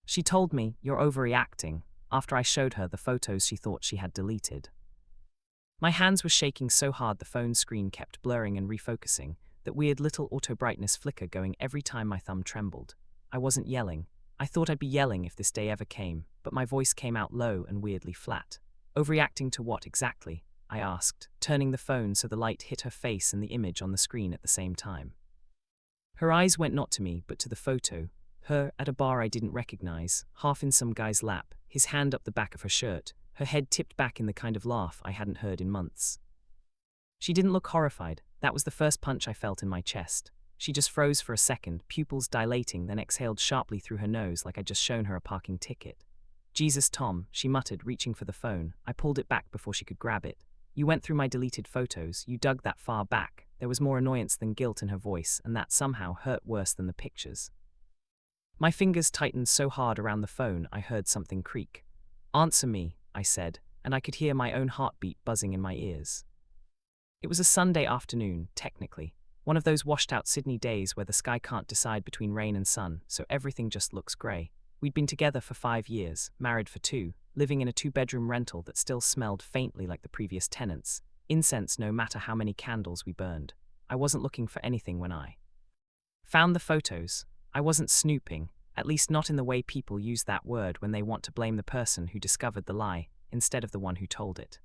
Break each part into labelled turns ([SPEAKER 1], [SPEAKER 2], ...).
[SPEAKER 1] She told me, "You're overreacting," after I showed her the photos she thought she had deleted. My hands were shaking so hard the phone screen kept blurring and refocusing, that weird little auto-brightness flicker going every time my thumb trembled. I wasn't yelling. I thought I'd be yelling if this day ever came, but my voice came out low and weirdly flat. Overreacting to what exactly? I asked, turning the phone so the light hit her face and the image on the screen at the same time. Her eyes went not to me, but to the photo, her at a bar I didn't recognize, half in some guy's lap, his hand up the back of her shirt, her head tipped back in the kind of laugh I hadn't heard in months. She didn't look horrified. That was the first punch I felt in my chest. She just froze for a second, pupils dilating, then exhaled sharply through her nose like I'd just shown her a parking ticket. "Jesus, Tom," she muttered, reaching for the phone. I pulled it back before she could grab it. "You went through my deleted photos, you dug that far back." There was more annoyance than guilt in her voice, and that somehow hurt worse than the pictures. My fingers tightened so hard around the phone I heard something creak. "Answer me," I said, and I could hear my own heartbeat buzzing in my ears. It was a Sunday afternoon, technically. One of those washed-out Sydney days where the sky can't decide between rain and sun, so everything just looks grey. We'd been together for 5 years, married for 2, living in a 2-bedroom rental that still smelled faintly like the previous tenants. Incense no matter how many candles we burned. I wasn't looking for anything when I found the photos. I wasn't snooping, at least not in the way people use that word when they want to blame the person who discovered the lie, instead of the one who told it.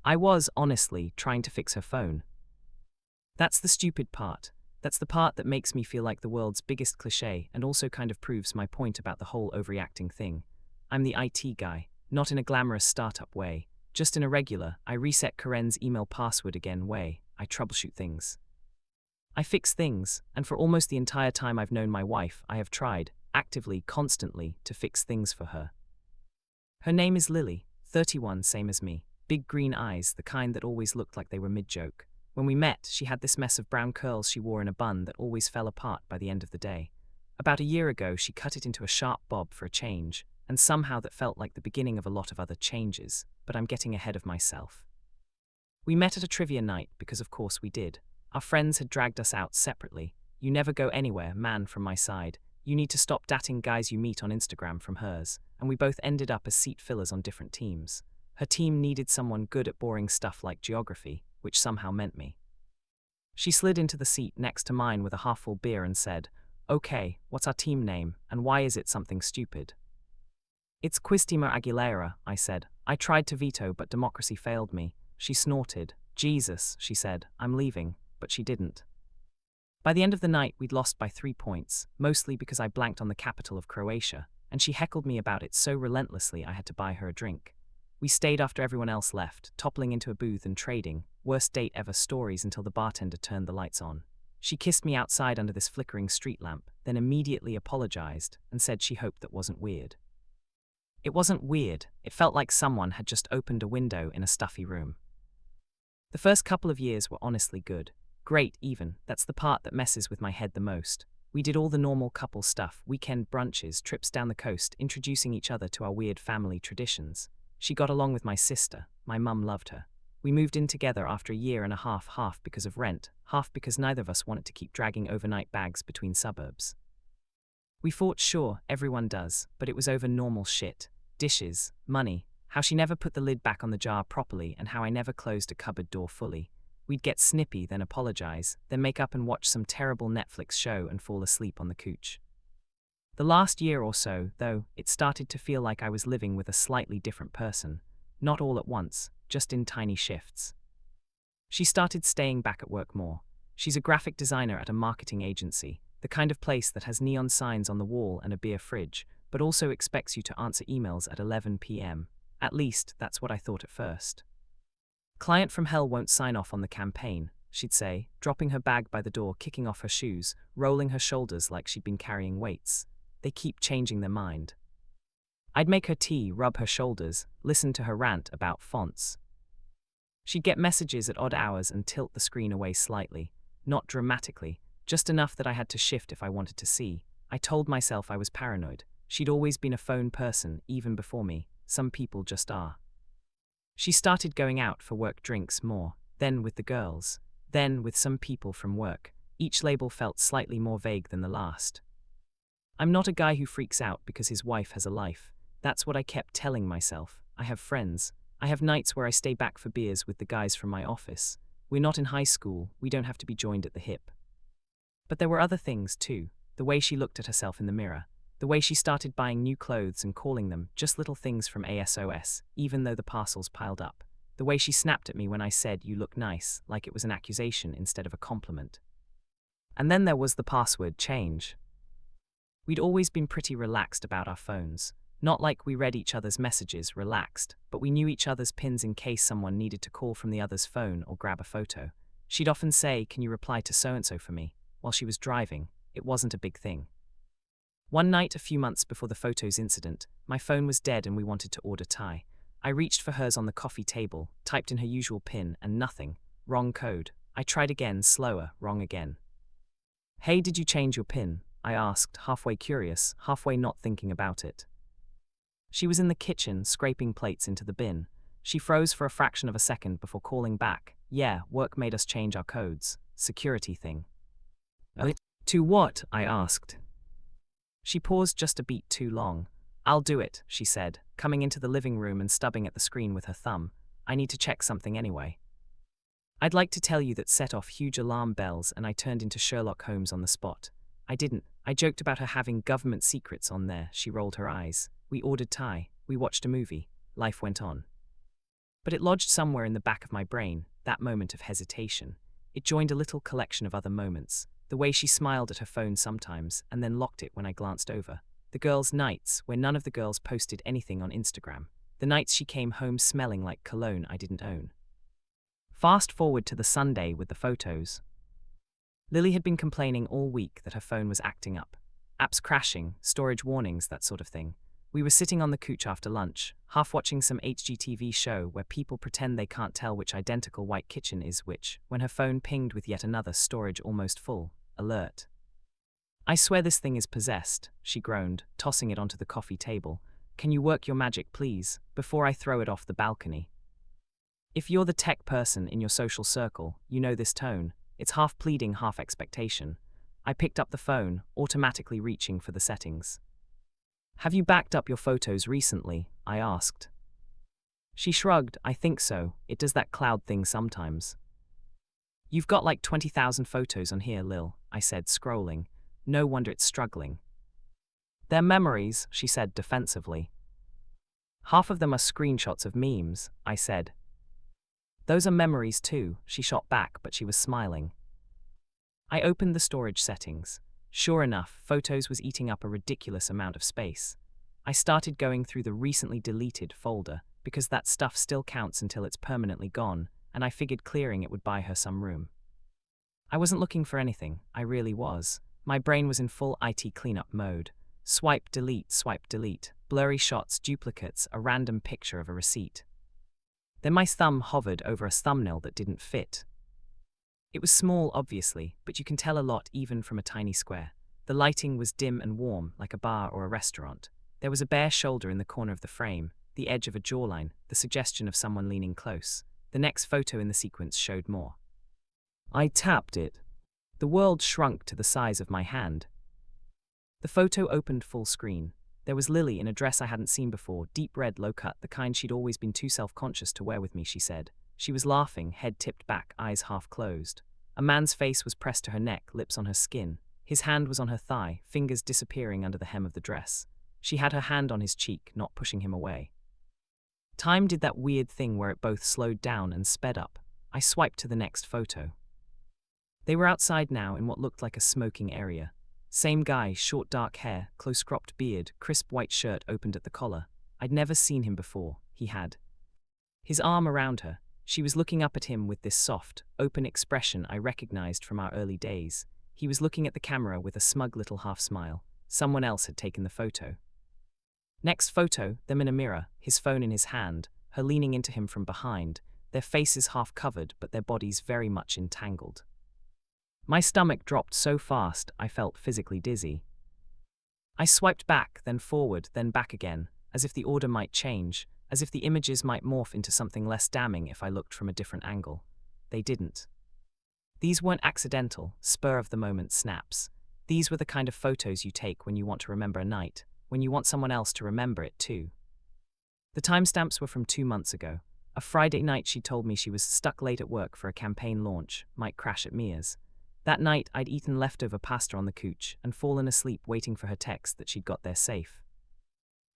[SPEAKER 1] I was, honestly, trying to fix her phone. That's the stupid part. That's the part that makes me feel like the world's biggest cliché and also kind of proves my point about the whole overreacting thing. I'm the IT guy, not in a glamorous startup way, just in a regular, I reset Karen's email password again way. I troubleshoot things. I fix things, and for almost the entire time I've known my wife, I have tried, actively, constantly, to fix things for her. Her name is Lily, 31, same as me, big green eyes, the kind that always looked like they were mid-joke. When we met, she had this mess of brown curls she wore in a bun that always fell apart by the end of the day. About a year ago, she cut it into a sharp bob for a change, and somehow that felt like the beginning of a lot of other changes, but I'm getting ahead of myself. We met at a trivia night, because of course we did. Our friends had dragged us out separately. "You never go anywhere, man," from my side. "You need to stop dating guys you meet on Instagram," from hers, and we both ended up as seat fillers on different teams. Her team needed someone good at boring stuff like geography, which somehow meant me. She slid into the seat next to mine with a half-full beer and said, "Okay, what's our team name, and why is it something stupid?" "It's Quiztima Aguilera," I said. "I tried to veto, but democracy failed me." She snorted. "Jesus," she said, "I'm leaving," but she didn't. By the end of the night, we'd lost by 3 points, mostly because I blanked on the capital of Croatia, and she heckled me about it so relentlessly I had to buy her a drink. We stayed after everyone else left, toppling into a booth and trading, worst date ever stories until the bartender turned the lights on. She kissed me outside under this flickering street lamp, then immediately apologized and said she hoped that wasn't weird. It wasn't weird, it felt like someone had just opened a window in a stuffy room. The first couple of years were honestly good. Great, even. That's the part that messes with my head the most. We did all the normal couple stuff, weekend brunches, trips down the coast, introducing each other to our weird family traditions. She got along with my sister. My mum loved her. We moved in together after a year and a half, half because of rent, half because neither of us wanted to keep dragging overnight bags between suburbs. We fought, sure, everyone does, but it was over normal shit. Dishes, money, how she never put the lid back on the jar properly, and how I never closed a cupboard door fully. We'd get snippy, then apologize, then make up and watch some terrible Netflix show and fall asleep on the couch. The last year or so, though, it started to feel like I was living with a slightly different person. Not all at once, just in tiny shifts. She started staying back at work more. She's a graphic designer at a marketing agency, the kind of place that has neon signs on the wall and a beer fridge, but also expects you to answer emails at 11 p.m. At least, that's what I thought at first. "Client from hell won't sign off on the campaign," she'd say, dropping her bag by the door, kicking off her shoes, rolling her shoulders like she'd been carrying weights. "They keep changing their mind." I'd make her tea, rub her shoulders, listen to her rant about fonts. She'd get messages at odd hours and tilt the screen away slightly, not dramatically, just enough that I had to shift if I wanted to see. I told myself I was paranoid. She'd always been a phone person, even before me. Some people just are. She started going out for work drinks more, then with the girls, then with some people from work. Each label felt slightly more vague than the last. I'm not a guy who freaks out because his wife has a life. That's what I kept telling myself. I have friends. I have nights where I stay back for beers with the guys from my office. We're not in high school, we don't have to be joined at the hip. But there were other things too. The way she looked at herself in the mirror. The way she started buying new clothes and calling them just little things from ASOS, even though the parcels piled up. The way she snapped at me when I said, "You look nice," like it was an accusation instead of a compliment. And then there was the password change. We'd always been pretty relaxed about our phones. Not like we read each other's messages relaxed, but we knew each other's pins in case someone needed to call from the other's phone or grab a photo. She'd often say, "Can you reply to so-and-so for me?" while she was driving. It wasn't a big thing. One night, a few months before the photos incident, my phone was dead and we wanted to order Thai. I reached for hers on the coffee table, typed in her usual PIN, and nothing. Wrong code. I tried again, slower, wrong again. "Hey, did you change your PIN?" I asked, halfway curious, halfway not thinking about it. She was in the kitchen, scraping plates into the bin. She froze for a fraction of a second before calling back. "Yeah, work made us change our codes. Security thing." "To what?" I asked. She paused just a beat too long. "I'll do it," she said, coming into the living room and stubbing at the screen with her thumb. "I need to check something anyway." I'd like to tell you that set off huge alarm bells and I turned into Sherlock Holmes on the spot. I didn't. I joked about her having government secrets on there. She rolled her eyes. We ordered Thai. We watched a movie. Life went on. But it lodged somewhere in the back of my brain, that moment of hesitation. It joined a little collection of other moments. The way she smiled at her phone sometimes and then locked it when I glanced over. The girls' nights, where none of the girls posted anything on Instagram. The nights she came home smelling like cologne I didn't own. Fast forward to the Sunday with the photos. Lily had been complaining all week that her phone was acting up. Apps crashing, storage warnings, that sort of thing. We were sitting on the couch after lunch, half watching some HGTV show where people pretend they can't tell which identical white kitchen is which, when her phone pinged with yet another storage almost full alert. "I swear this thing is possessed," she groaned, tossing it onto the coffee table. "Can you work your magic, please, before I throw it off the balcony?" If you're the tech person in your social circle, you know this tone. It's half pleading, half expectation. I picked up the phone, automatically reaching for the settings. "Have you backed up your photos recently?" I asked. She shrugged. "I think so. It does that cloud thing sometimes." "You've got like 20,000 photos on here, Lil," I said, scrolling. "No wonder it's struggling." "They're memories," she said defensively. "Half of them are screenshots of memes," I said. "Those are memories too," she shot back, but she was smiling. I opened the storage settings. Sure enough, photos was eating up a ridiculous amount of space. I started going through the recently deleted folder, because that stuff still counts until it's permanently gone, and I figured clearing it would buy her some room. I wasn't looking for anything, I really was. My brain was in full IT cleanup mode. Swipe, delete, blurry shots, duplicates, a random picture of a receipt. Then my thumb hovered over a thumbnail that didn't fit. It was small, obviously, but you can tell a lot even from a tiny square. The lighting was dim and warm, like a bar or a restaurant. There was a bare shoulder in the corner of the frame, the edge of a jawline, the suggestion of someone leaning close. The next photo in the sequence showed more. I tapped it. The world shrunk to the size of my hand. The photo opened full screen. There was Lily in a dress I hadn't seen before, deep red, low-cut, the kind she'd always been too self-conscious to wear with me, she said. She was laughing, head tipped back, eyes half closed. A man's face was pressed to her neck, lips on her skin. His hand was on her thigh, fingers disappearing under the hem of the dress. She had her hand on his cheek, not pushing him away. Time did that weird thing where it both slowed down and sped up. I swiped to the next photo. They were outside now in what looked like a smoking area. Same guy, short dark hair, close-cropped beard, crisp white shirt opened at the collar. I'd never seen him before, he had. His arm around her. She was looking up at him with this soft, open expression I recognized from our early days. He was looking at the camera with a smug little half-smile. Someone else had taken the photo. Next photo, them in a mirror, his phone in his hand, her leaning into him from behind, their faces half covered but their bodies very much entangled. My stomach dropped so fast I felt physically dizzy. I swiped back, then forward, then back again, as if the order might change, as if the images might morph into something less damning if I looked from a different angle. They didn't. These weren't accidental, spur-of-the-moment snaps. These were the kind of photos you take when you want to remember a night, when you want someone else to remember it too. The timestamps were from 2 months ago. A Friday night she told me she was stuck late at work for a campaign launch, might crash at Mia's. That night I'd eaten leftover pasta on the couch and fallen asleep waiting for her text that she'd got there safe.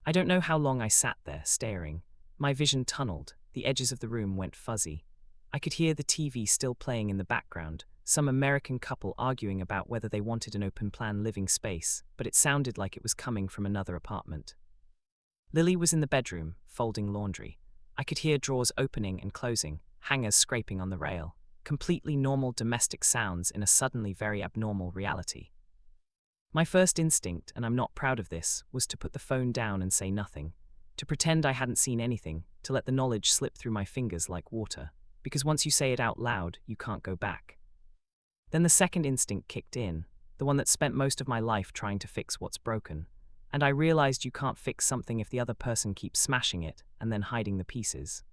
[SPEAKER 1] I don't know how long I sat there, staring. My vision tunneled, the edges of the room went fuzzy. I could hear the TV still playing in the background, some American couple arguing about whether they wanted an open-plan living space, but it sounded like it was coming from another apartment. Lily was in the bedroom, folding laundry. I could hear drawers opening and closing, hangers scraping on the rail, completely normal domestic sounds in a suddenly very abnormal reality. My first instinct, and I'm not proud of this, was to put the phone down and say nothing, to pretend I hadn't seen anything, to let the knowledge slip through my fingers like water, because once you say it out loud, you can't go back. Then the second instinct kicked in, the one that spent most of my life trying to fix what's broken, and I realized you can't fix something if the other person keeps smashing it and then hiding the pieces.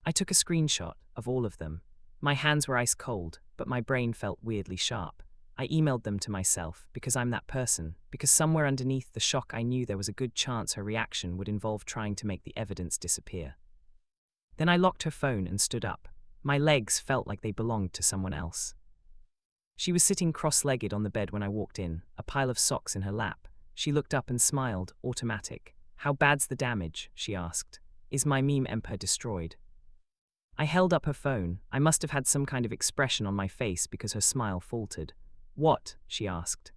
[SPEAKER 1] I took a screenshot of all of them. My hands were ice cold, but my brain felt weirdly sharp. I emailed them to myself because I'm that person, because somewhere underneath the shock I knew there was a good chance her reaction would involve trying to make the evidence disappear. Then I locked her phone and stood up. My legs felt like they belonged to someone else. She was sitting cross-legged on the bed when I walked in, a pile of socks in her lap. She looked up and smiled, automatic. "How bad's the damage?" she asked. "Is my meme empire destroyed?" I held up her phone. I must have had some kind of expression on my face because her smile faltered. "What?" she asked.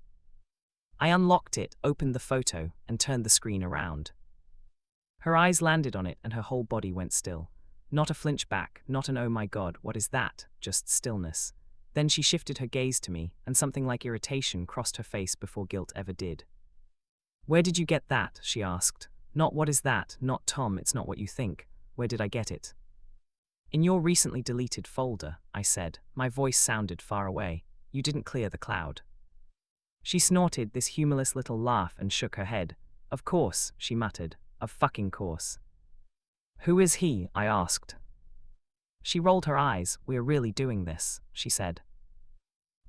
[SPEAKER 1] I unlocked it, opened the photo, and turned the screen around. Her eyes landed on it and her whole body went still. Not a flinch back, not an "oh my god, what is that?" just stillness. Then she shifted her gaze to me, and something like irritation crossed her face before guilt ever did. "Where did you get that?" she asked. "Not what is that, not Tom, it's not what you think. Where did I get it?" "In your recently deleted folder," I said. My voice sounded far away. "You didn't clear the cloud." She snorted this humorless little laugh and shook her head. "Of course," she muttered. "Of fucking course." "Who is he?" I asked. She rolled her eyes. "We're really doing this," she said.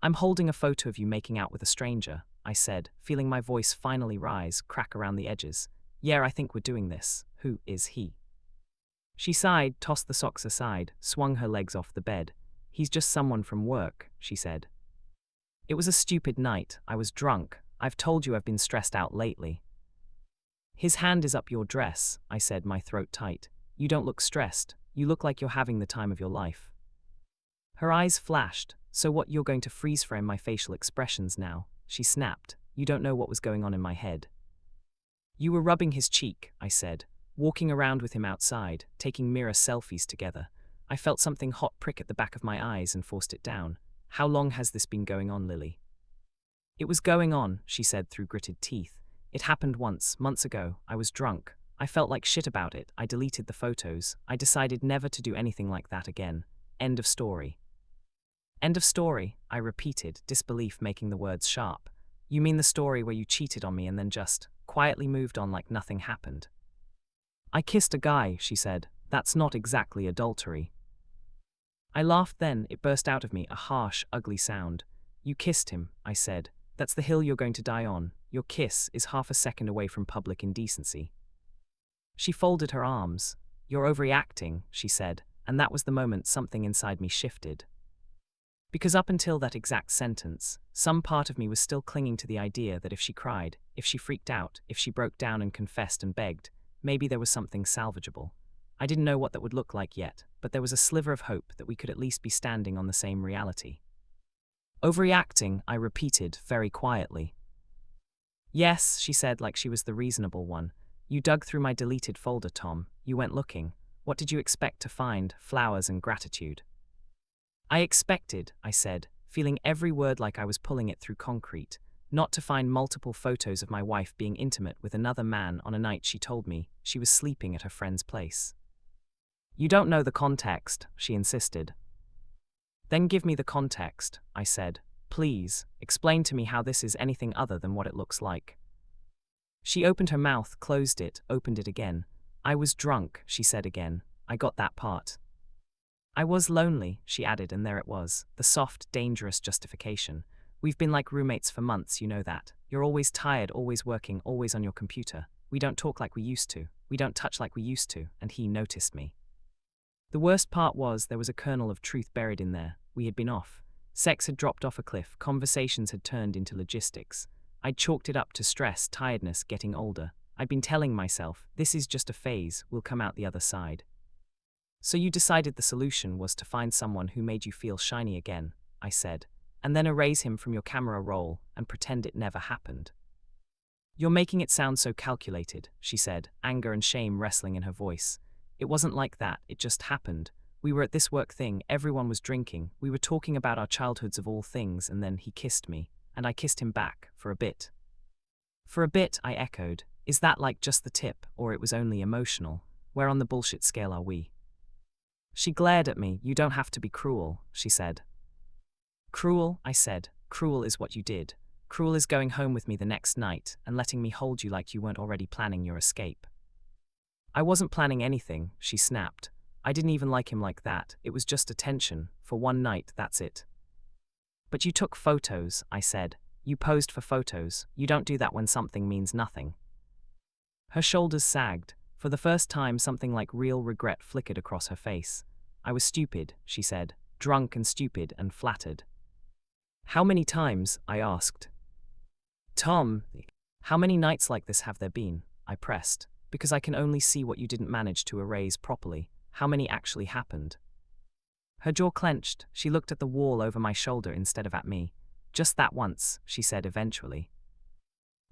[SPEAKER 1] "I'm holding a photo of you making out with a stranger," I said, feeling my voice finally rise, crack around the edges. "Yeah, I think we're doing this. Who is he?" She sighed, tossed the socks aside, swung her legs off the bed. "He's just someone from work," she said. "It was a stupid night. I was drunk. I've told you I've been stressed out lately." "His hand is up your dress," I said, my throat tight. "You don't look stressed. You look like you're having the time of your life." Her eyes flashed. "So what, you're going to freeze frame my facial expressions now?" She snapped. "You don't know what was going on in my head." "You were rubbing his cheek," I said, walking around with him outside, taking mirror selfies together. I felt something hot prick at the back of my eyes and forced it down. "How long has this been going on, Lily?" "It was going on," she said through gritted teeth. "It happened once, months ago. I was drunk. I felt like shit about it. I deleted the photos. I decided never to do anything like that again. End of story." "End of story," I repeated, disbelief making the words sharp. "You mean the story where you cheated on me and then just quietly moved on like nothing happened?" "I kissed a guy," she said. "That's not exactly adultery." I laughed then. It burst out of me, a harsh, ugly sound. "You kissed him," I said. "That's the hill you're going to die on. Your kiss is half a second away from public indecency." She folded her arms. "You're overreacting," she said, and that was the moment something inside me shifted. Because up until that exact sentence, some part of me was still clinging to the idea that if she cried, if she freaked out, if she broke down and confessed and begged, maybe there was something salvageable. I didn't know what that would look like yet, but there was a sliver of hope that we could at least be standing on the same reality. "Overreacting," I repeated, very quietly. "Yes," she said like she was the reasonable one. "You dug through my deleted folder, Tom. You went looking. What did you expect to find? Flowers and gratitude." "I expected," I said, feeling every word like I was pulling it through concrete, "not to find multiple photos of my wife being intimate with another man on a night she told me she was sleeping at her friend's place." "You don't know the context," she insisted. "Then give me the context," I said. "Please, explain to me how this is anything other than what it looks like." She opened her mouth, closed it, opened it again. "I was drunk," she said again. "I got that part." "I was lonely," she added, and there it was, the soft, dangerous justification. We've been like roommates for months, you know that. You're always tired, always working, always on your computer. We don't talk like we used to. We don't touch like we used to, and he noticed me. The worst part was there was a kernel of truth buried in there. We had been off. Sex had dropped off a cliff, conversations had turned into logistics. I'd chalked it up to stress, tiredness, getting older. I'd been telling myself, this is just a phase, we'll come out the other side. So you decided the solution was to find someone who made you feel shiny again, I said, and then erase him from your camera roll and pretend it never happened. You're making it sound so calculated, she said, anger and shame wrestling in her voice. It wasn't like that, it just happened. We were at this work thing, everyone was drinking, we were talking about our childhoods of all things, and then he kissed me, and I kissed him back, for a bit. For a bit, I echoed. Is that like just the tip, or it was only emotional? Where on the bullshit scale are we? She glared at me. You don't have to be cruel, she said. Cruel, I said. Cruel is what you did. Cruel is going home with me the next night and letting me hold you like you weren't already planning your escape. I wasn't planning anything, she snapped. I didn't even like him like that. It was just attention. For one night, that's it. But you took photos, I said. You posed for photos. You don't do that when something means nothing. Her shoulders sagged. For the first time, something like real regret flickered across her face. I was stupid, she said. Drunk and stupid and flattered. How many times? I asked. Tom, how many nights like this have there been? I pressed. Because I can only see what you didn't manage to erase properly. How many actually happened? Her jaw clenched. She looked at the wall over my shoulder instead of at me. Just that once, she said eventually.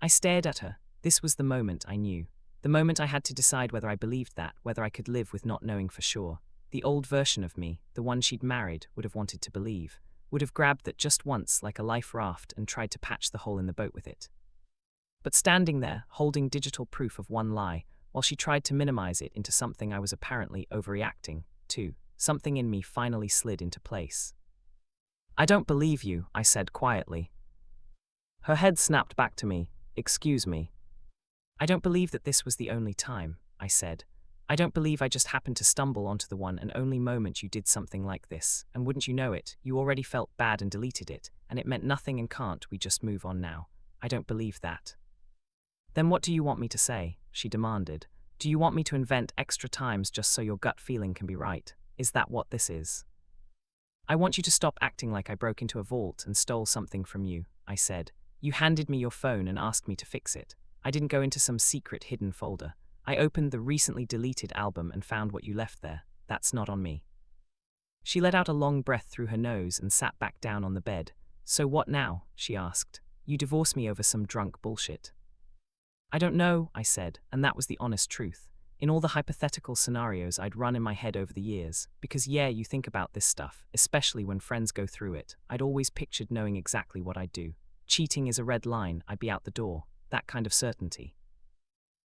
[SPEAKER 1] I stared at her. This was the moment I knew. The moment I had to decide whether I believed that, whether I could live with not knowing for sure. The old version of me, the one she'd married, would have wanted to believe. Would have grabbed that just once like a life raft and tried to patch the hole in the boat with it. But standing there, holding digital proof of one lie, while she tried to minimize it into something I was apparently overreacting to, something in me finally slid into place. I don't believe you, I said quietly. Her head snapped back to me. Excuse me. I don't believe that this was the only time, I said. I don't believe I just happened to stumble onto the one and only moment you did something like this, and wouldn't you know it, you already felt bad and deleted it, and it meant nothing and can't we just move on now. I don't believe that. Then what do you want me to say? She demanded. Do you want me to invent extra times just so your gut feeling can be right? Is that what this is? I want you to stop acting like I broke into a vault and stole something from you, I said. You handed me your phone and asked me to fix it. I didn't go into some secret hidden folder. I opened the recently deleted album and found what you left there. That's not on me. She let out a long breath through her nose and sat back down on the bed. So what now? She asked. You divorced me over some drunk bullshit. I don't know, I said, and that was the honest truth. In all the hypothetical scenarios I'd run in my head over the years, because yeah, you think about this stuff, especially when friends go through it, I'd always pictured knowing exactly what I'd do. Cheating is a red line, I'd be out the door, that kind of certainty.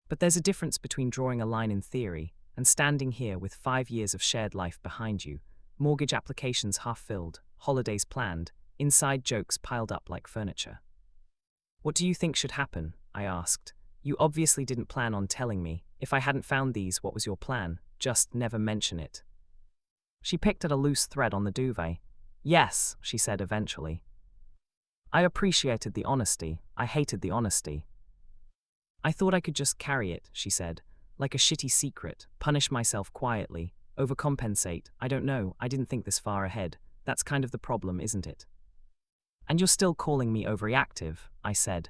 [SPEAKER 1] But there's a difference between drawing a line in theory and standing here with 5 years of shared life behind you, mortgage applications half filled, holidays planned, inside jokes piled up like furniture. What do you think should happen? I asked. You obviously didn't plan on telling me. If I hadn't found these, what was your plan? Just never mention it. She picked at a loose thread on the duvet. Yes, she said eventually. I appreciated the honesty. I hated the honesty. I thought I could just carry it, she said, like a shitty secret, punish myself quietly, overcompensate. I don't know, I didn't think this far ahead. That's kind of the problem, isn't it? And you're still calling me overreactive, I said.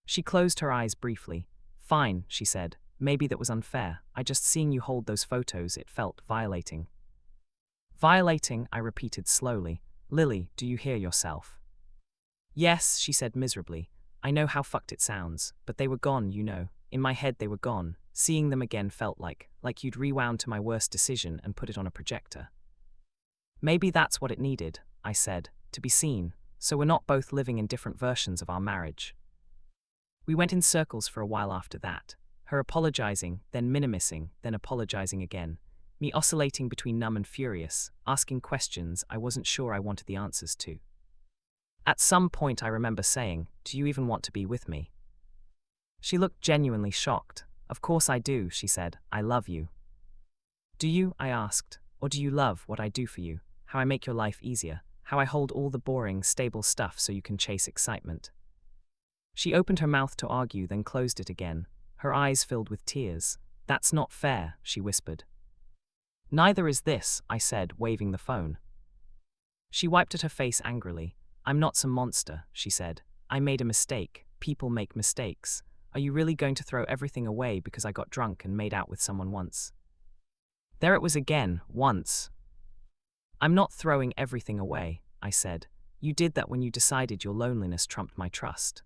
[SPEAKER 1] She closed her eyes briefly. Fine, she said. Maybe that was unfair. Just seeing you hold those photos, it felt violating. Violating, I repeated slowly. Lily, do you hear yourself? Yes, she said miserably. I know how fucked it sounds, but they were gone, you know. In my head they were gone. Seeing them again felt like you'd rewound to my worst decision and put it on a projector. Maybe that's what it needed, I said, to be seen, so we're not both living in different versions of our marriage. We went in circles for a while after that, her apologizing, then minimizing, then apologizing again, me oscillating between numb and furious, asking questions I wasn't sure I wanted the answers to. At some point I remember saying, "Do you even want to be with me?" She looked genuinely shocked. "Of course I do," she said. "I love you." "Do you?" I asked. "Or do you love what I do for you? How I make your life easier? how I hold all the boring, stable stuff so you can chase excitement. She opened her mouth to argue, then closed it again, her eyes filled with tears. That's not fair, she whispered. Neither is this, I said, waving the phone. She wiped at her face angrily. I'm not some monster, she said. I made a mistake. People make mistakes. Are you really going to throw everything away because I got drunk and made out with someone once? There it was again, once. I'm not throwing everything away, I said. You did that when you decided your loneliness trumped my trust.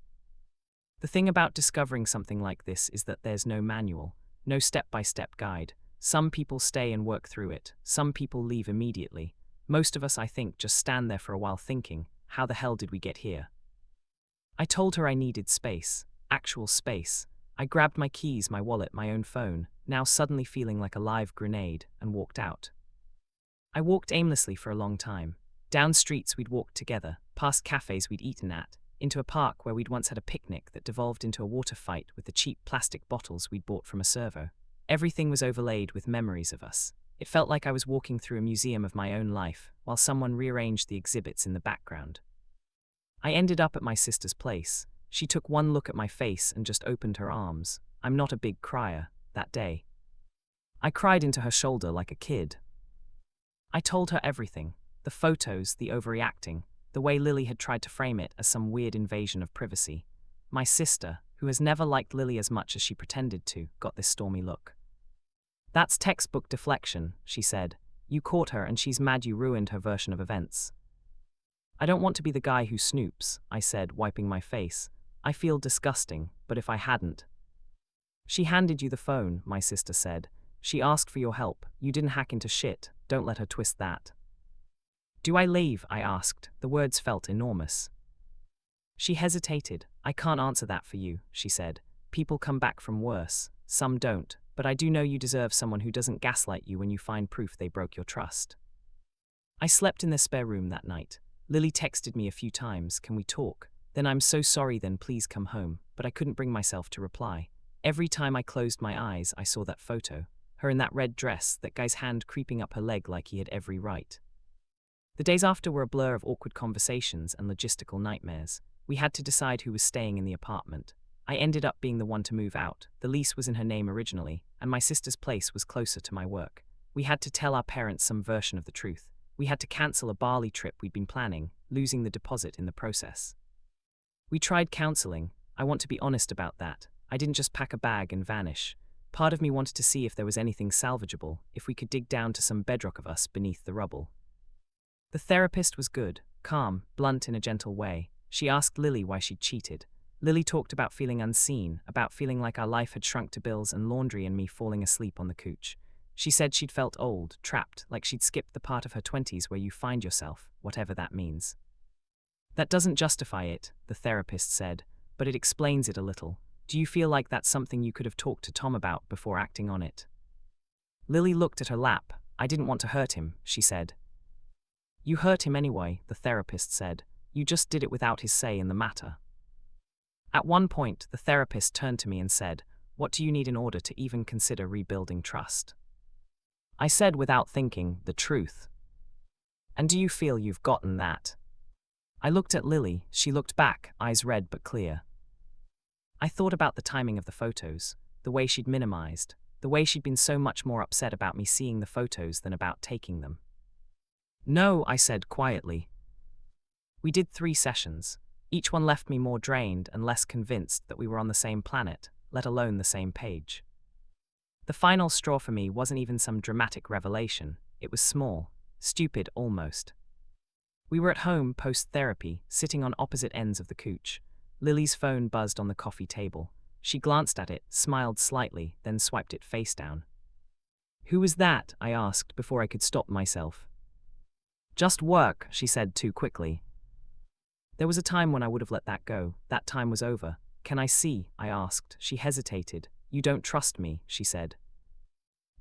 [SPEAKER 1] The thing about discovering something like this is that there's no manual, no step-by-step guide. Some people stay and work through it. Some people leave immediately. Most of us, I think, just stand there for a while thinking, how the hell did we get here? I told her I needed space, actual space. I grabbed my keys, my wallet, my own phone, now suddenly feeling like a live grenade, and walked out. I walked aimlessly for a long time. Down streets we'd walked together, past cafes we'd eaten at, into a park where we'd once had a picnic that devolved into a water fight with the cheap plastic bottles we'd bought from a servo. Everything was overlaid with memories of us. It felt like I was walking through a museum of my own life, while someone rearranged the exhibits in the background. I ended up at my sister's place. She took one look at my face and just opened her arms. I'm not a big crier, that day. I cried into her shoulder like a kid. I told her everything. The photos, the overreacting, the way Lily had tried to frame it as some weird invasion of privacy. My sister, who has never liked Lily as much as she pretended to, got this stormy look. That's textbook deflection, she said. You caught her and she's mad you ruined her version of events. I don't want to be the guy who snoops, I said, wiping my face. I feel disgusting, but if I hadn't. She handed you the phone, my sister said. She asked for your help. You didn't hack into shit. Don't let her twist that. Do I leave? I asked. The words felt enormous. She hesitated. I can't answer that for you, she said. People come back from worse. Some don't. But I do know you deserve someone who doesn't gaslight you when you find proof they broke your trust. I slept in the spare room that night. Lily texted me a few times, can we talk? Then I'm so sorry, then please come home. But I couldn't bring myself to reply. Every time I closed my eyes, I saw that photo. Her in that red dress, that guy's hand creeping up her leg like he had every right. The days after were a blur of awkward conversations and logistical nightmares. We had to decide who was staying in the apartment. I ended up being the one to move out. The lease was in her name originally, and my sister's place was closer to my work. We had to tell our parents some version of the truth. We had to cancel a Bali trip we'd been planning, losing the deposit in the process. We tried counseling. I want to be honest about that. I didn't just pack a bag and vanish. Part of me wanted to see if there was anything salvageable, if we could dig down to some bedrock of us beneath the rubble. The therapist was good, calm, blunt in a gentle way. She asked Lily why she'd cheated. Lily talked about feeling unseen, about feeling like our life had shrunk to bills and laundry and me falling asleep on the couch. She said she'd felt old, trapped, like she'd skipped the part of her 20s where you find yourself, whatever that means. That doesn't justify it, the therapist said, but it explains it a little. Do you feel like that's something you could have talked to Tom about before acting on it? Lily looked at her lap. I didn't want to hurt him, she said. You hurt him anyway, the therapist said. You just did it without his say in the matter. At one point, the therapist turned to me and said, what do you need in order to even consider rebuilding trust? I said without thinking, the truth. And do you feel you've gotten that? I looked at Lily. She looked back, eyes red but clear. I thought about the timing of the photos, the way she'd minimized, the way she'd been so much more upset about me seeing the photos than about taking them. No, I said quietly. We did 3 sessions. Each one left me more drained and less convinced that we were on the same planet, let alone the same page. The final straw for me wasn't even some dramatic revelation. It was small, stupid almost. We were at home post-therapy, sitting on opposite ends of the couch. Lily's phone buzzed on the coffee table. She glanced at it, smiled slightly, then swiped it face down. Who was that? I asked before I could stop myself. Just work, she said too quickly. There was a time when I would have let that go. That time was over. Can I see? I asked. She hesitated. You don't trust me, she said.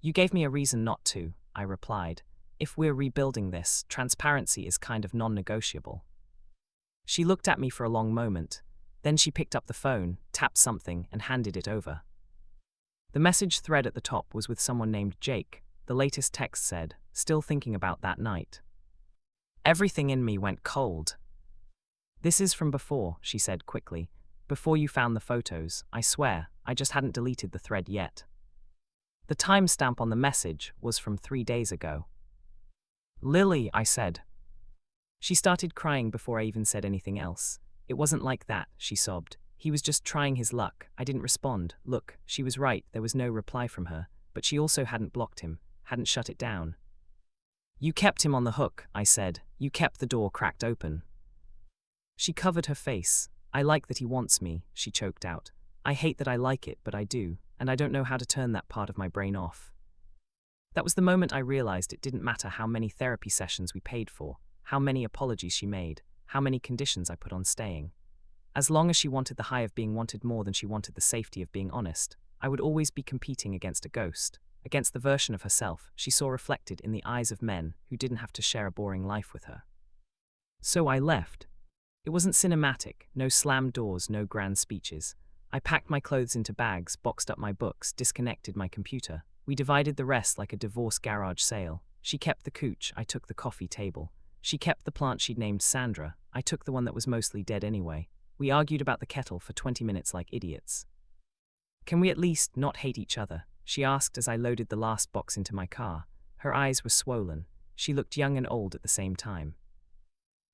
[SPEAKER 1] You gave me a reason not to, I replied. If we're rebuilding this, transparency is kind of non-negotiable. She looked at me for a long moment. Then she picked up the phone, tapped something, and handed it over. The message thread at the top was with someone named Jake. The latest text said, still thinking about that night. Everything in me went cold. "This is from before," she said quickly. "Before you found the photos, I swear, I just hadn't deleted the thread yet." The timestamp on the message was from 3 days ago. "Lily," I said. She started crying before I even said anything else. "It wasn't like that," she sobbed. "He was just trying his luck." I didn't respond. Look, she was right, there was no reply from her, but she also hadn't blocked him, hadn't shut it down. "You kept him on the hook," I said. "You kept the door cracked open." She covered her face. "I like that he wants me," she choked out. "I hate that I like it, but I do, and I don't know how to turn that part of my brain off." That was the moment I realized it didn't matter how many therapy sessions we paid for, how many apologies she made, how many conditions I put on staying. As long as she wanted the high of being wanted more than she wanted the safety of being honest, I would always be competing against a ghost, against the version of herself she saw reflected in the eyes of men who didn't have to share a boring life with her. So I left. It wasn't cinematic, no slammed doors, no grand speeches. I packed my clothes into bags, boxed up my books, disconnected my computer. We divided the rest like a divorce garage sale. She kept the couch, I took the coffee table. She kept the plant she'd named Sandra, I took the one that was mostly dead anyway. We argued about the kettle for 20 minutes like idiots. "Can we at least not hate each other?" she asked as I loaded the last box into my car. Her eyes were swollen. She looked young and old at the same time.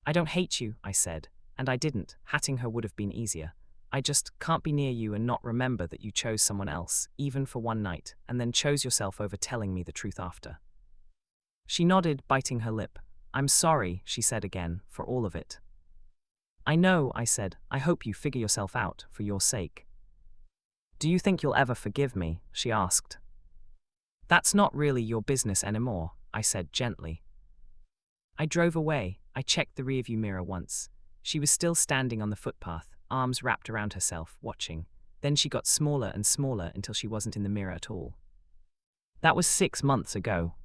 [SPEAKER 1] "I don't hate you," I said, and I didn't. Hatting her would have been easier. "I just can't be near you and not remember that you chose someone else, even for one night, and then chose yourself over telling me the truth after." She nodded, biting her lip. "I'm sorry," she said again, "for all of it." "I know," I said. "I hope you figure yourself out, for your sake." "Do you think you'll ever forgive me?" she asked. "That's not really your business anymore," I said gently. I drove away. I checked the rearview mirror once. She was still standing on the footpath, arms wrapped around herself, watching. Then she got smaller and smaller until she wasn't in the mirror at all. That was 6 months ago.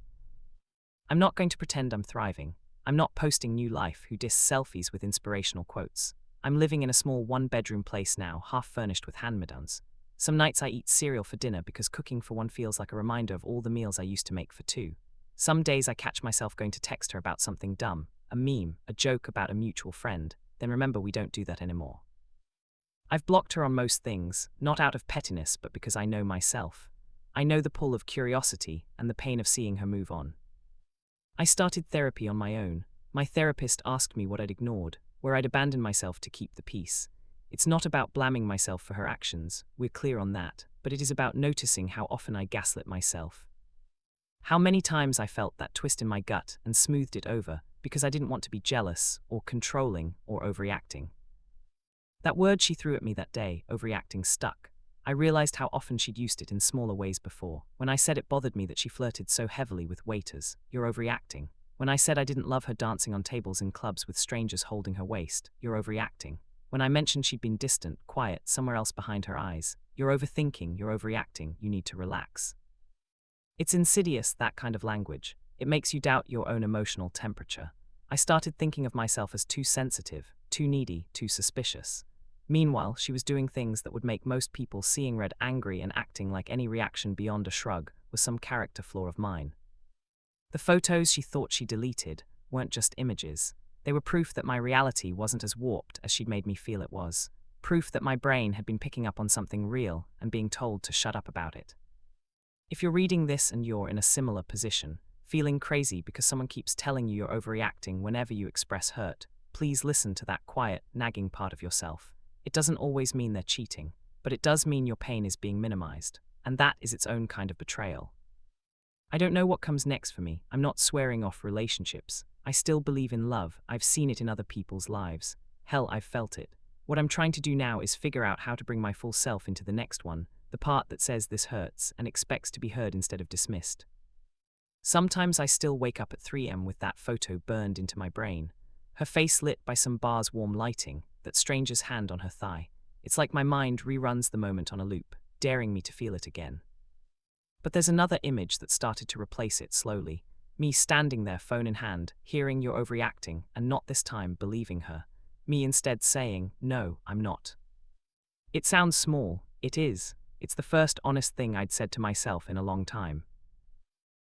[SPEAKER 1] I'm not going to pretend I'm thriving. I'm not posting new life who diss selfies with inspirational quotes. I'm living in a small one-bedroom place now, half furnished with hand-me-downs. Some nights I eat cereal for dinner because cooking for one feels like a reminder of all the meals I used to make for two. Some days I catch myself going to text her about something dumb, a meme, a joke about a mutual friend, then remember we don't do that anymore. I've blocked her on most things, not out of pettiness but because I know myself. I know the pull of curiosity and the pain of seeing her move on. I started therapy on my own. My therapist asked me what I'd ignored, where I'd abandoned myself to keep the peace. It's not about blaming myself for her actions, we're clear on that, but it is about noticing how often I gaslit myself. How many times I felt that twist in my gut and smoothed it over because I didn't want to be jealous or controlling or overreacting. That word she threw at me that day, overreacting, stuck. I realized how often she'd used it in smaller ways before. When I said it bothered me that she flirted so heavily with waiters, "You're overreacting." When I said I didn't love her dancing on tables in clubs with strangers holding her waist, "You're overreacting." When I mentioned she'd been distant, quiet, somewhere else behind her eyes, "You're overthinking, you're overreacting, you need to relax." It's insidious, that kind of language. It makes you doubt your own emotional temperature. I started thinking of myself as too sensitive, too needy, too suspicious. Meanwhile, she was doing things that would make most people seeing red angry and acting like any reaction beyond a shrug was some character flaw of mine. The photos she thought she deleted weren't just images. They were proof that my reality wasn't as warped as she'd made me feel it was. Proof that my brain had been picking up on something real and being told to shut up about it. If you're reading this and you're in a similar position, feeling crazy because someone keeps telling you you're overreacting whenever you express hurt, please listen to that quiet, nagging part of yourself. It doesn't always mean they're cheating, but it does mean your pain is being minimized, and that is its own kind of betrayal. I don't know what comes next for me. I'm not swearing off relationships. I still believe in love. I've seen it in other people's lives. Hell, I've felt it. What I'm trying to do now is figure out how to bring my full self into the next one, the part that says this hurts and expects to be heard instead of dismissed. Sometimes I still wake up at 3 a.m. with that photo burned into my brain. Her face lit by some bar's warm lighting, that stranger's hand on her thigh. It's like my mind reruns the moment on a loop, daring me to feel it again. But there's another image that started to replace it slowly. Me standing there, phone in hand, hearing you're overreacting, and not this time believing her. Me instead saying, "No, I'm not." It sounds small. It is. It's the first honest thing I'd said to myself in a long time.